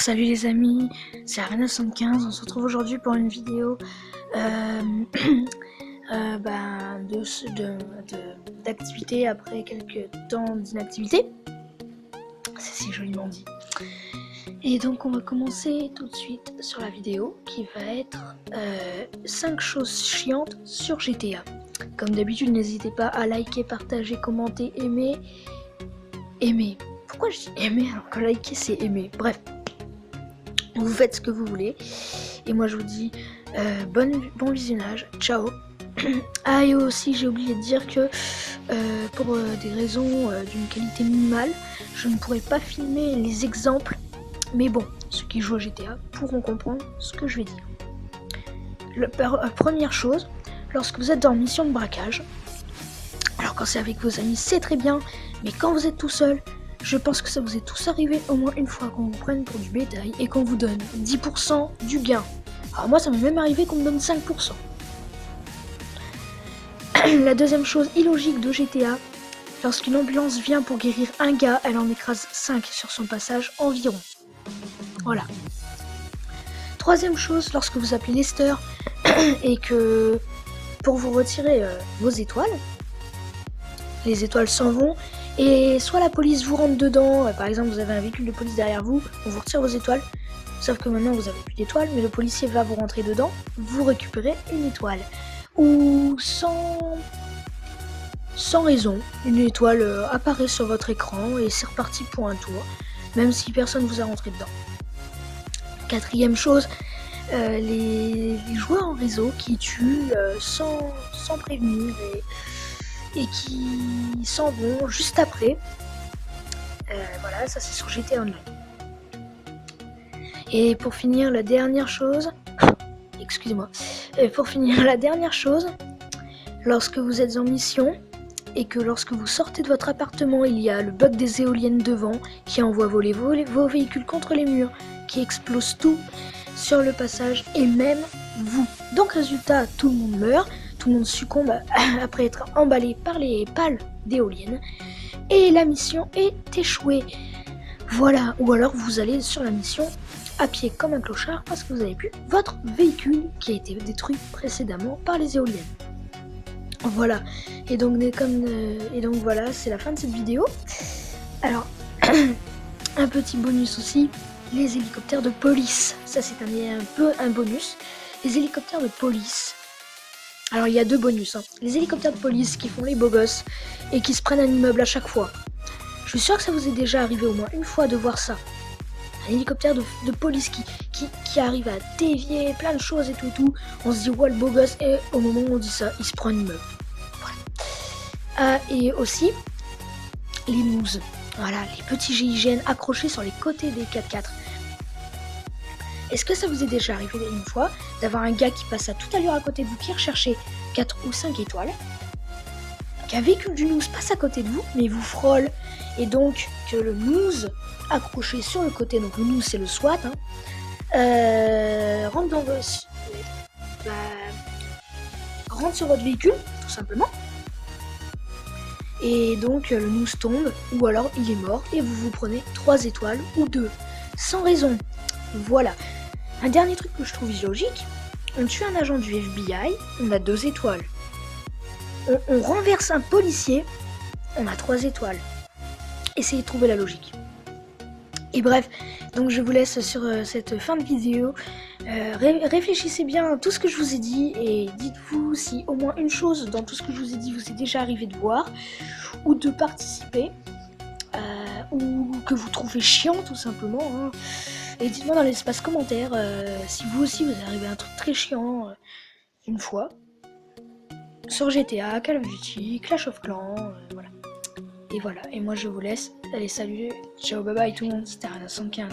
Salut les amis, c'est Arena75, on se retrouve aujourd'hui pour une vidéo d'activité après quelques temps d'inactivité. C'est si joliment dit. Et donc on va commencer tout de suite sur la vidéo qui va être 5 choses chiantes sur GTA. Comme d'habitude, n'hésitez pas à liker, partager, commenter, aimer. Aimer. Pourquoi je dis aimer alors que liker c'est aimer? Bref. Vous faites ce que vous voulez. Et moi je vous dis bon visionnage. Ciao. Ah, et aussi j'ai oublié de dire que pour des raisons d'une qualité minimale, je ne pourrai pas filmer les exemples. Mais bon, ceux qui jouent à GTA pourront comprendre ce que je vais dire. Première chose, lorsque vous êtes en mission de braquage, alors quand c'est avec vos amis c'est très bien, mais quand vous êtes tout seul, je pense que ça vous est tous arrivé au moins une fois qu'on vous prenne pour du bétail et qu'on vous donne 10% du gain. Alors moi ça m'est même arrivé qu'on me donne 5%. La deuxième chose illogique de GTA, lorsqu'une ambulance vient pour guérir un gars, elle en écrase 5 sur son passage environ. Voilà. Troisième chose, lorsque vous appelez Lester et que pour vous retirer vos étoiles, les étoiles s'en vont et soit la police vous rentre dedans, par exemple vous avez un véhicule de police derrière vous, on vous retire vos étoiles, sauf que maintenant vous avez plus d'étoiles, mais le policier va vous rentrer dedans, vous récupérez une étoile. Ou sans raison, une étoile apparaît sur votre écran et c'est reparti pour un tour, même si personne vous a rentré dedans. Quatrième chose, les joueurs en réseau qui tuent sans prévenir et qui s'en vont juste après. Voilà, ça c'est sur GTA Online. Et pour finir, la dernière chose, lorsque vous êtes en mission et que lorsque vous sortez de votre appartement, il y a le bug des éoliennes devant qui envoie voler vos véhicules contre les murs, qui explose tout sur le passage et même vous. Donc résultat, tout le monde meurt. Tout le monde succombe après être emballé par les pales d'éoliennes et la mission est échouée. Voilà, ou alors vous allez sur la mission à pied comme un clochard parce que vous avez plus votre véhicule qui a été détruit précédemment par les éoliennes. Voilà, et donc voilà, c'est la fin de cette vidéo. Alors, un petit bonus aussi, les hélicoptères de police. Ça c'est un peu un bonus. Les hélicoptères de police. Alors il y a deux bonus, Les hélicoptères de police qui font les beaux gosses et qui se prennent un immeuble à chaque fois. Je suis sûr que ça vous est déjà arrivé au moins une fois de voir ça. Un hélicoptère de police qui arrive à dévier plein de choses et tout. On se dit ouais le beau gosse et au moment où on dit ça, il se prend un immeuble. Voilà. Et aussi les mousses. Voilà, les petits GIGN accrochés sur les côtés des 4x4. Est-ce que ça vous est déjà arrivé une fois d'avoir un gars qui passe à toute allure à côté de vous, qui recherchait 4 ou 5 étoiles, qu'un véhicule du News passe à côté de vous, mais vous frôle, et donc que le News accroché sur le côté, donc le News c'est le SWAT, rentre sur votre véhicule, tout simplement, et donc le News tombe, ou alors il est mort, et vous prenez 3 étoiles ou 2, sans raison. Voilà. Un dernier truc que je trouve illogique, on tue un agent du FBI, on a 2 étoiles. On renverse un policier, on a 3 étoiles. Essayez de trouver la logique. Et bref, donc je vous laisse sur cette fin de vidéo. Réfléchissez bien à tout ce que je vous ai dit et dites-vous si au moins une chose dans tout ce que je vous ai dit vous est déjà arrivé de voir ou de participer ou que vous trouvez chiant tout simplement. Et dites-moi dans l'espace commentaire si vous aussi vous est arrivé un truc très chiant une fois sur GTA, Call of Duty, Clash of Clans, voilà. Et voilà, et moi je vous laisse. Allez, salut, ciao, bye bye tout le monde, c'était Arena75.